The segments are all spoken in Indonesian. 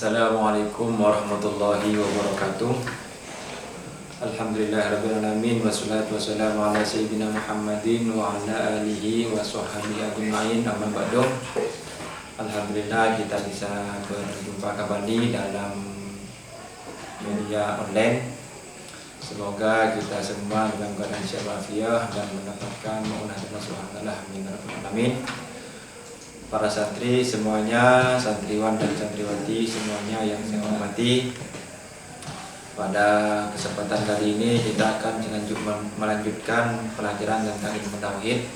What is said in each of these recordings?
Assalamualaikum warahmatullahi wabarakatuh. Alhamdulillahirrabbilalamin. Wassalatu wassalamu ala sayyidina Muhammadin wa ala alihi wa sahbihi ajma'in. Amma ba'du. Alhamdulillah kita bisa berjumpa kembali dalam media online. Semoga kita semua dalam keadaan sehat walafiat dan mendapatkan maunah Allah Subhanahu wa taala. Para santri semuanya, santriwan dan santriwati semuanya yang saya hormati, pada kesempatan kali ini kita akan melanjutkan pelajaran tentang ilmu tauhid.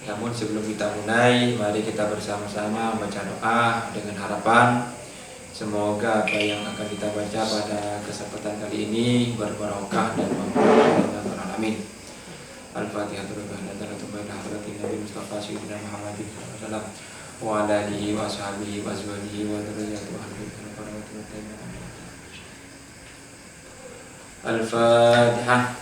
Namun sebelum kita mulai, mari kita bersama-sama membaca doa dengan harapan semoga apa yang akan kita baca pada kesempatan kali ini berbarokah dan memberkati alamin. Al-Fatihah. Nabi Mustafa Sayyidina Muhammadin SAW wa ala alihi wa sahbihi wa azwajihi wa dzurriyyatihi Al-Fatihah.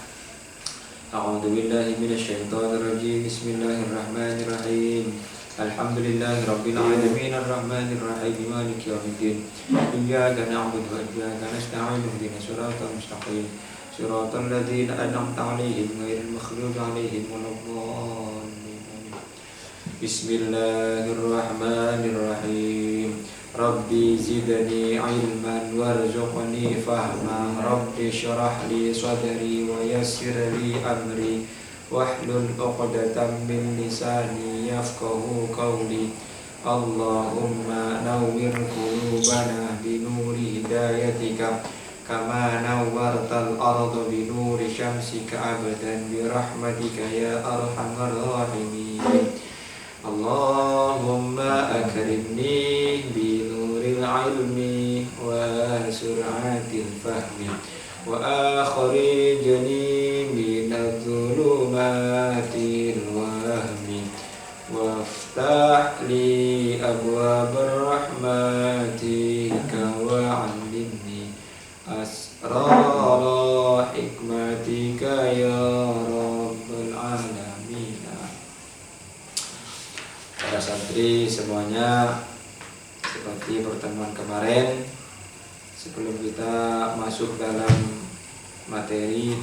A'udzu billahi minasy syaithanir rajim. Bismillahirrahmanirrahim. Alhamdulillahirabbil alamin arrahmanir rahim maliki yaumiddin. Iyyaka na'budu wa iyyaka nasta'in ihdinas siratal mustaqim. Siratal ladzina an'amta 'alaihim ghairil maghdubi 'alaihim waladdallin. Bismillahirrahmanirrahim. Rabbi zidni ilman warzuqni fahma. Rabbi shrah li sadri wa yassir li amri wahlul 'uqdatam min lisani yafqahu qawli. Allahumma nawwir qulubana bi nuri hidayatika kama nawwartal arda bi nuri syamsika abadan bi rahmatika ya arhamar rahimin. Allahumma akrimni bi nuril ilmi wa sur'atil fahmi wa akhrijni minadh dhulumatil wahmi waftah li abwabar rahmatika wa 'allimni asrar hikmatika ya rabbal alamin. Para santri semuanya, seperti pertemuan kemarin, sebelum kita masuk dalam materi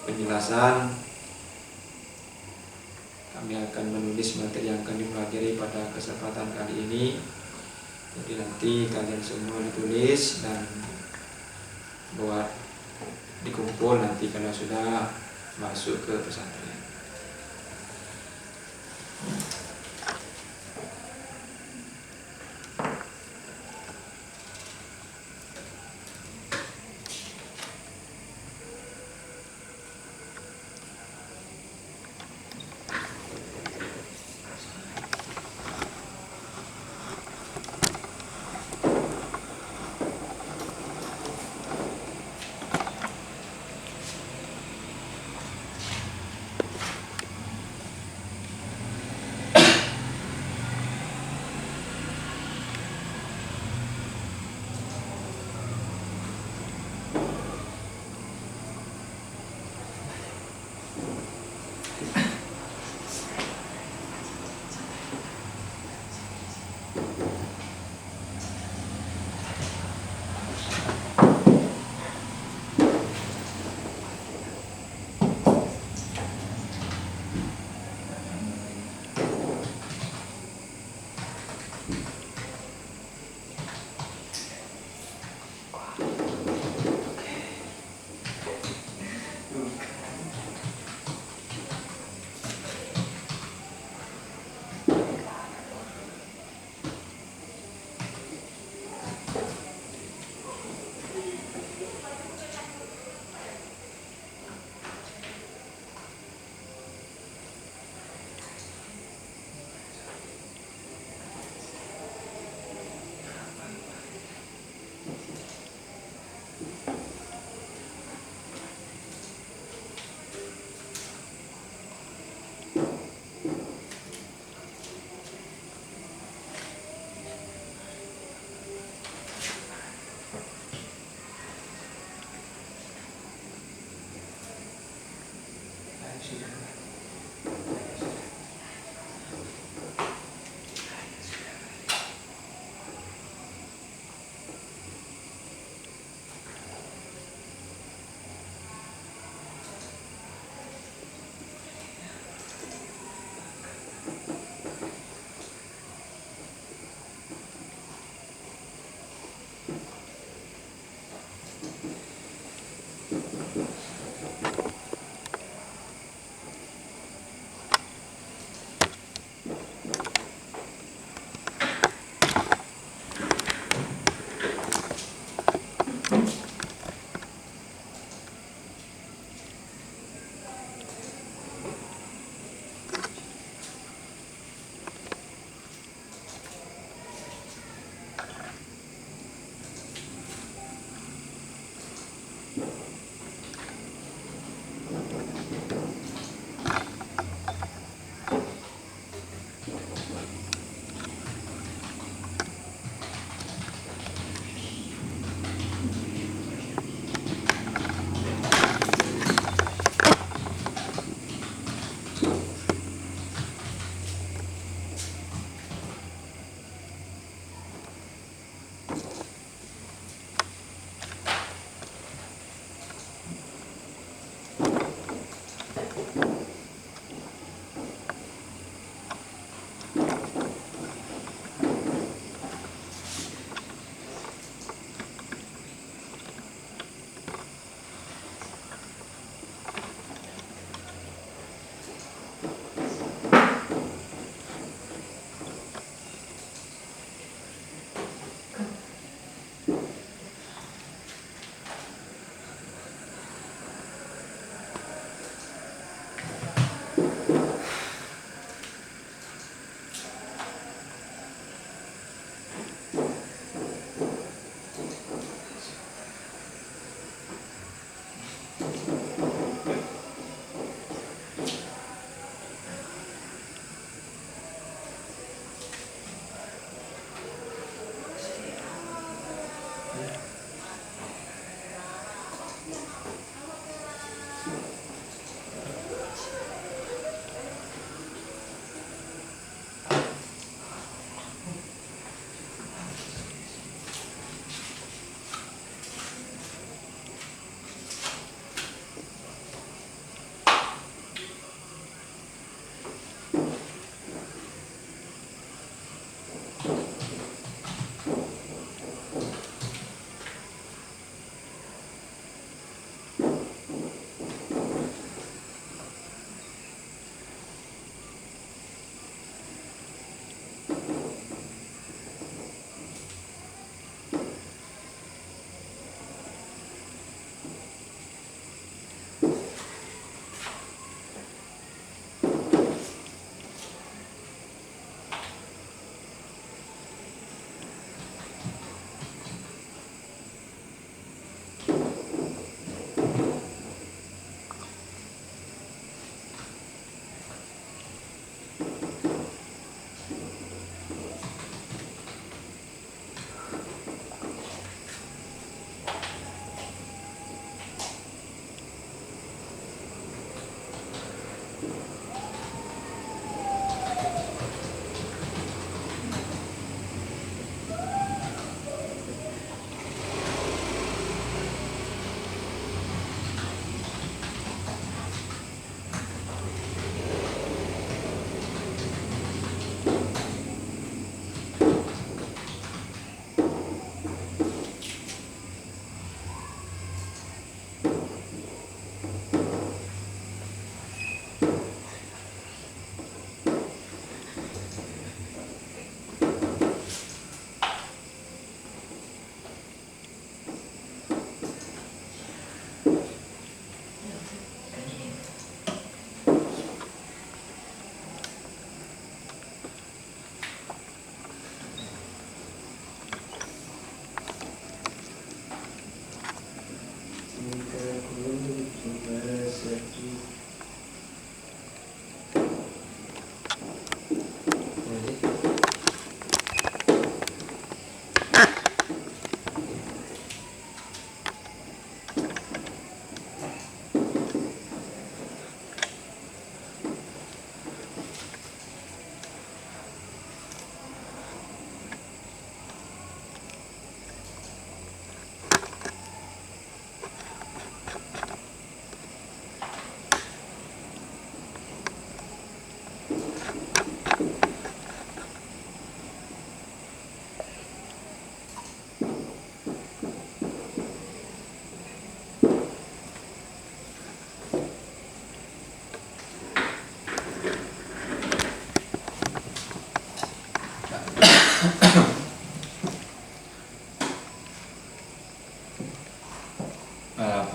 penjelasan, kami akan menulis materi yang akan dipelajari pada kesempatan kali ini. Jadi nanti kalian semua ditulis dan buat dikumpul nanti kalau sudah masuk ke pesantren.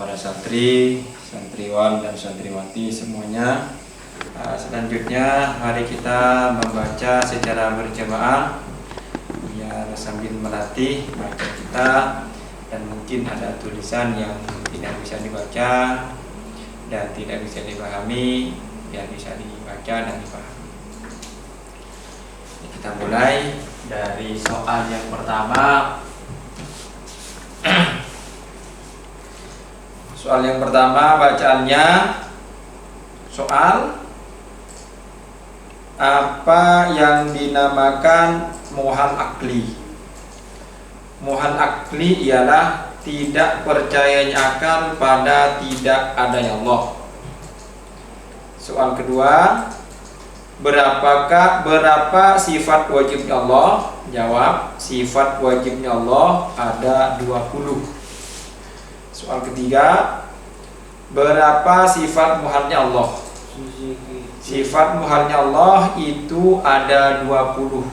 Para santri, santriwan dan santriwati semuanya. Selanjutnya mari kita membaca secara berjamaah biar sambil melatih baca kita, dan mungkin ada tulisan yang tidak bisa dibaca dan tidak bisa dipahami biar bisa dibaca dan dipahami. Kita mulai dari soal yang pertama. Soal yang pertama bacaannya, soal apa yang dinamakan muhal akli. Muhal akli ialah tidak percayanya akal pada tidak adanya Allah. Soal kedua, berapa sifat wajibnya Allah? Jawab, sifat wajibnya Allah ada 20. Soal ketiga, berapa sifat muhalnya Allah? Sifat muhalnya Allah itu ada 20.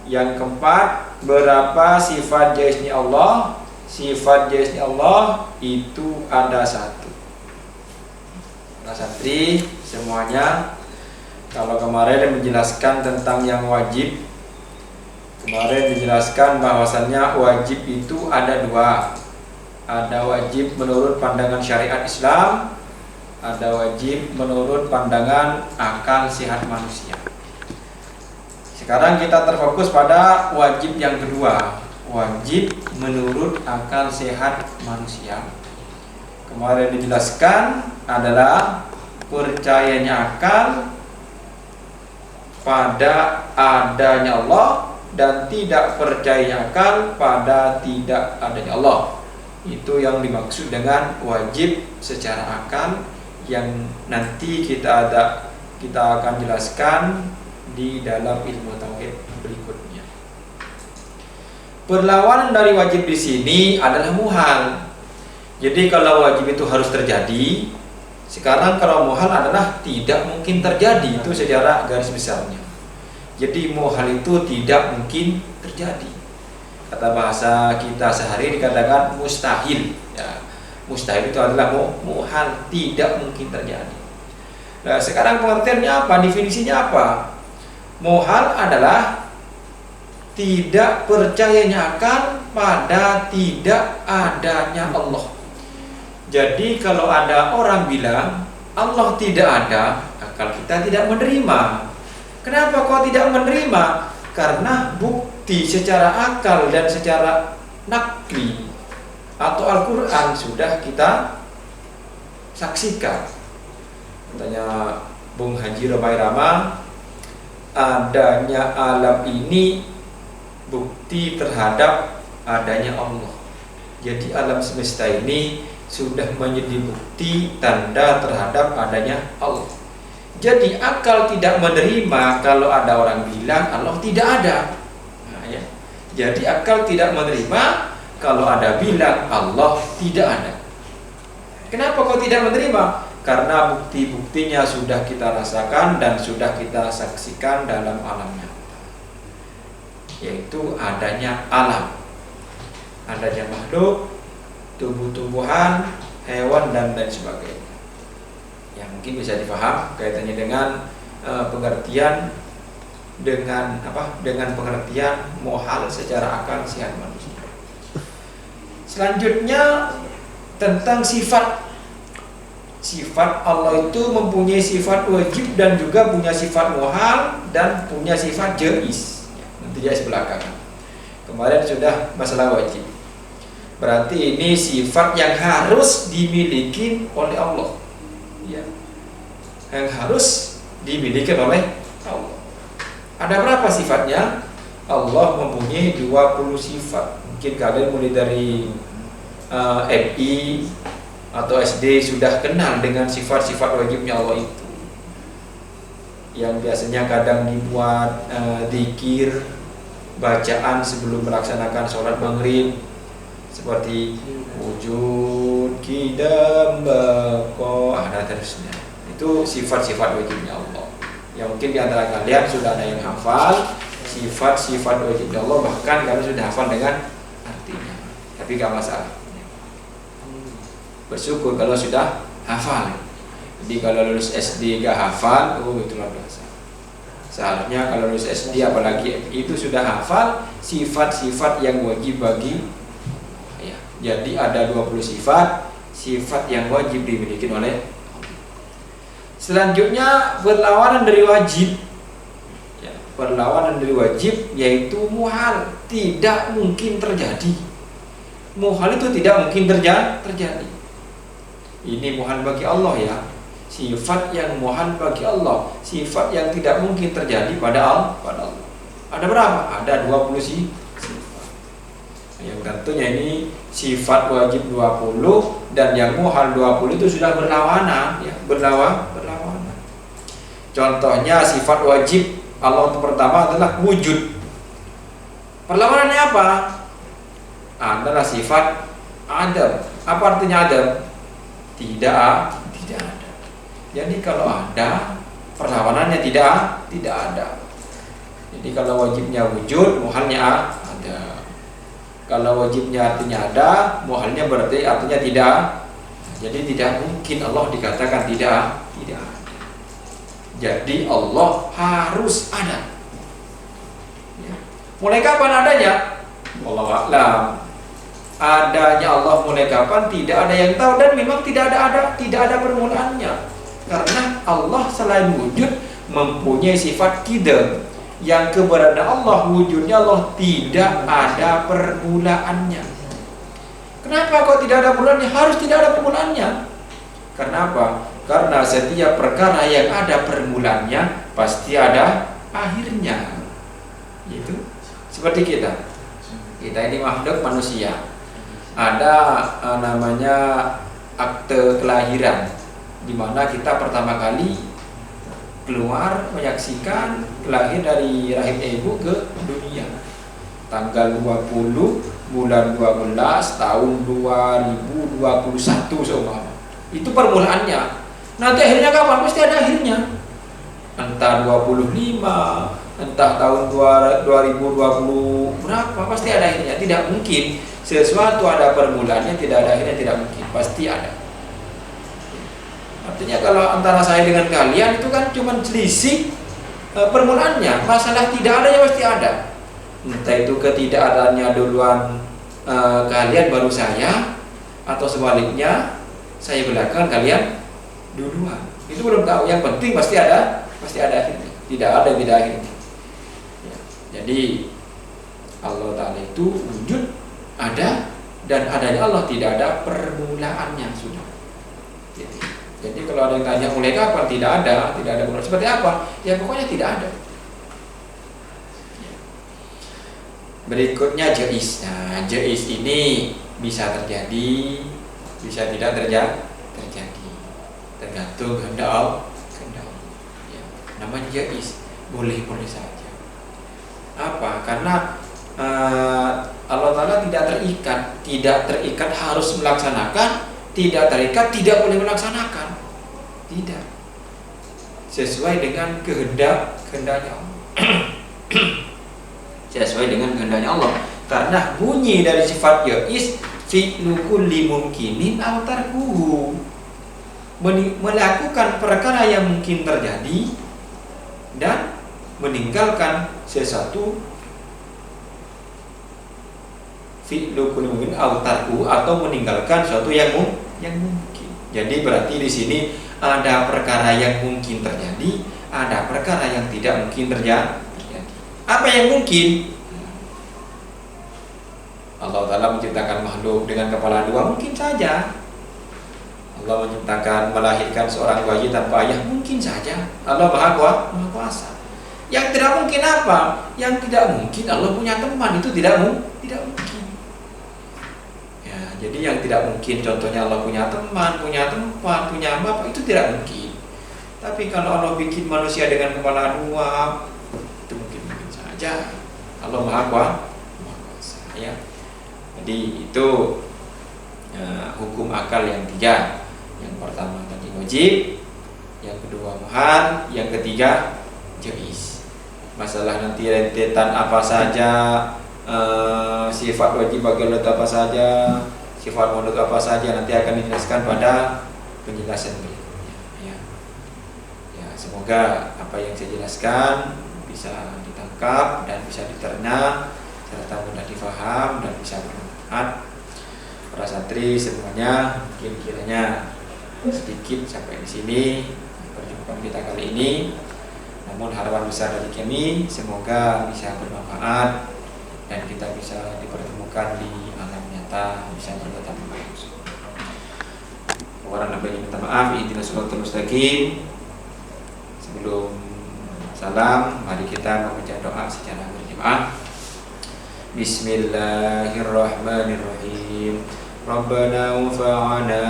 Yang keempat, berapa sifat jaiznya Allah? Sifat jaiznya Allah itu ada 1. Nah, santri semuanya, kalau kemarin menjelaskan tentang yang wajib, kemarin dijelaskan bahwasannya wajib itu ada 2. Ada wajib menurut pandangan syariat Islam, ada wajib menurut pandangan akal sehat manusia. Sekarang kita terfokus pada wajib yang kedua, wajib menurut akal sehat manusia. Kemarin dijelaskan adalah percayanya akal pada adanya Allah dan tidak percaya akal pada tidak adanya Allah. Itu yang dimaksud dengan wajib secara akal, yang nanti kita akan jelaskan di dalam ilmu tauhid berikutnya. Perlawanan dari wajib di sini adalah muhal. Jadi kalau wajib itu harus terjadi, sekarang kalau muhal adalah tidak mungkin terjadi, itu secara garis besarnya. Jadi muhal itu tidak mungkin terjadi. Kata bahasa kita sehari dikatakan mustahil. Ya, mustahil itu adalah muhal, tidak mungkin terjadi. Nah, sekarang pengertiannya apa? Definisinya apa? Muhal adalah tidak percayanya akal pada tidak adanya Allah. Jadi kalau ada orang bilang Allah tidak ada, akal kita tidak menerima. Kenapa kok tidak menerima? Karena bukti secara akal dan secara nakli atau Al-Quran sudah kita saksikan. Katanya Bung Haji Romai Rama, adanya alam ini bukti terhadap adanya Allah. Jadi alam semesta ini sudah menjadi bukti tanda terhadap adanya Allah. Jadi akal tidak menerima kalau ada orang bilang Allah tidak ada. Nah, ya. Jadi akal tidak menerima kalau ada bilang Allah tidak ada. Kenapa kok tidak menerima? Karena bukti-buktinya sudah kita rasakan dan sudah kita saksikan dalam alamnya, yaitu adanya alam, adanya makhluk, tumbuh-tumbuhan, hewan dan lain sebagainya. Yang mungkin bisa dipaham kaitannya dengan pengertian dengan pengertian muhal secara akal sehat manusia. Selanjutnya tentang sifat. Sifat Allah itu mempunyai sifat wajib dan juga punya sifat muhal dan punya sifat jaiz. Nanti jaiz belakangan. Kemarin sudah masalah wajib. Berarti ini sifat yang harus dimiliki oleh Allah. Ya. Yang harus dimiliki oleh Allah. Ada berapa sifatnya? Allah mempunyai 20 sifat. Mungkin kalian mulai dari MI atau SD sudah kenal dengan sifat-sifat wajibnya Allah itu, yang biasanya kadang dibuat dzikir, bacaan sebelum melaksanakan sholat maghrib, seperti wujud, qidam, baqa, dan terusnya. Itu sifat-sifat wajibnya Allah yang mungkin diantara kalian sudah ada yang hafal sifat-sifat wajibnya Allah, bahkan kalian sudah hafal dengan artinya, tapi gak masalah. Bersyukur kalau sudah hafal. Jadi kalau lulus SD gak hafal, itu luar biasa. Seharusnya kalau lulus SD apalagi itu sudah hafal sifat-sifat yang wajib bagi ya. Jadi ada 20 sifat yang wajib dimiliki oleh. Selanjutnya perlawanan dari wajib. Ya, perlawanan dari wajib yaitu muhal, tidak mungkin terjadi. Muhal itu tidak mungkin terjadi. Ini muhal bagi Allah ya. Sifat yang muhal bagi Allah, sifat yang tidak mungkin terjadi pada Allah. Ada berapa? Ada 20 sifat. Yang tentunya ini sifat wajib 20 dan yang muhal 20 itu sudah berlawanan ya. berlawanan. Contohnya sifat wajib Allah yang pertama adalah wujud. Perlawanannya apa? Adalah sifat adam. Apa artinya adam? Tidak ada. Jadi kalau ada, perlawanannya tidak ada. Jadi kalau wajibnya wujud, muhalnya ada. Kalau wajibnya artinya ada, muhalnya berarti artinya tidak. Jadi tidak mungkin Allah dikatakan tidak ada. Jadi Allah harus ada. Ya. Mulai kapan adanya? Wallahu a'lam. Adanya Allah mulai kapan tidak ada yang tahu, dan memang tidak ada permulaannya. Karena Allah selain wujud mempunyai sifat qidam, yang keberadaan Allah, wujudnya Allah tidak ada permulaannya. Kenapa kok tidak ada permulaannya? Harus tidak ada permulaannya. Kenapa? Karena setiap perkara yang ada permulaannya pasti ada akhirnya. Itu seperti kita ini makhluk manusia. Ada namanya akte kelahiran, di mana kita pertama kali keluar menyaksikan lahir dari rahim ibu ke dunia tanggal 20 bulan 12 tahun 2021 seumpama. Itu permulaannya. Nanti akhirnya kapan? Pasti ada akhirnya. Entah 25, entah tahun 2020 berapa, pasti ada akhirnya. Tidak mungkin sesuatu ada permulaannya tidak ada akhirnya, tidak mungkin. Pasti ada. Artinya kalau antara saya dengan kalian itu kan cuma selisih permulaannya. Masalah tidak adanya pasti ada. Entah itu ketidakadaannya duluan kalian baru saya, atau sebaliknya saya belakang kalian duluan. Itu belum tahu. Yang penting pasti ada akhirnya. Tidak ada yang tidak akhirnya. Ya. Jadi Allah Ta'ala itu wujud, ada, dan adanya Allah tidak ada permulaannya sudah. Jadi kalau ada yang tanya mulai kapan, tidak ada permulaannya. Seperti apa? Ya pokoknya tidak ada. Berikutnya jais. Nah, jais ini bisa terjadi, bisa tidak terjadi, tergantung kehendak Allah. Ya, namanya jais, boleh saja. Apa? Karena Allah Ta'ala tidak terikat harus melaksanakan, tidak terikat tidak boleh melaksanakan. Tidak. Sesuai dengan kehendaknya Allah. Sesuai dengan kehendaknya Allah. Karena bunyi dari sifat yais fi'lu kulli mumkinin aw tarkuhu, melakukan perkara yang mungkin terjadi dan meninggalkan sesuatu. Fi'lu kulli mumkinin aw tarkuhu, atau meninggalkan sesuatu yang mungkin. Jadi berarti di sini ada perkara yang mungkin terjadi, ada perkara yang tidak mungkin terjadi. Apa yang mungkin? Allah Ta'ala menciptakan makhluk dengan kepala dua, mungkin saja. Allah menciptakan, melahirkan seorang bayi tanpa ayah, mungkin saja. Allah Maha Kuasa. Yang tidak mungkin apa? Yang tidak mungkin Allah punya teman, itu tidak mungkin. Ya, jadi yang tidak mungkin, contohnya Allah punya teman, punya tempat, punya bapak, itu tidak mungkin. Tapi kalau Allah bikin manusia dengan kepala dua, itu mungkin saja. Allah Maha Kuasa. Ya. Jadi itu hukum akal yang tiga. Yang pertama tadi wajib, yang kedua muhal, yang ketiga jais. Masalah nanti rentetan apa saja, sifat wajib bagi Allah apa saja, sifat mutlak apa saja, nanti akan dijelaskan pada penjelasan berikutnya. Ya, semoga apa yang saya jelaskan bisa ditangkap dan bisa diterna, serta mudah difaham dan bisa bermanfaat. Para santri semuanya, mungkin kiranya sedikit sampai di sini perjumpaan kita kali ini. Namun harapan besar dari kami semoga bisa bermanfaat dan kita bisa dipertemukan di alam nyata, bisa bertatap muka. Orang nabi minta maaf, ihdinas shiratal mustaqim. Sebelum salam, mari kita membaca doa secara berjamaah. Bismillahirrahmanirrahim. Rabbana anfa'na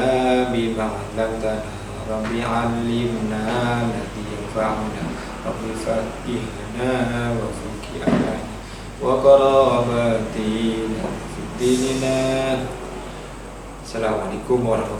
bima 'allamtana Rabbi alimna alladhi yanfa'una Rabbi fatihna wa fuki alana wa qarabatina fi dinina. Assalamualaikum warahmatullahi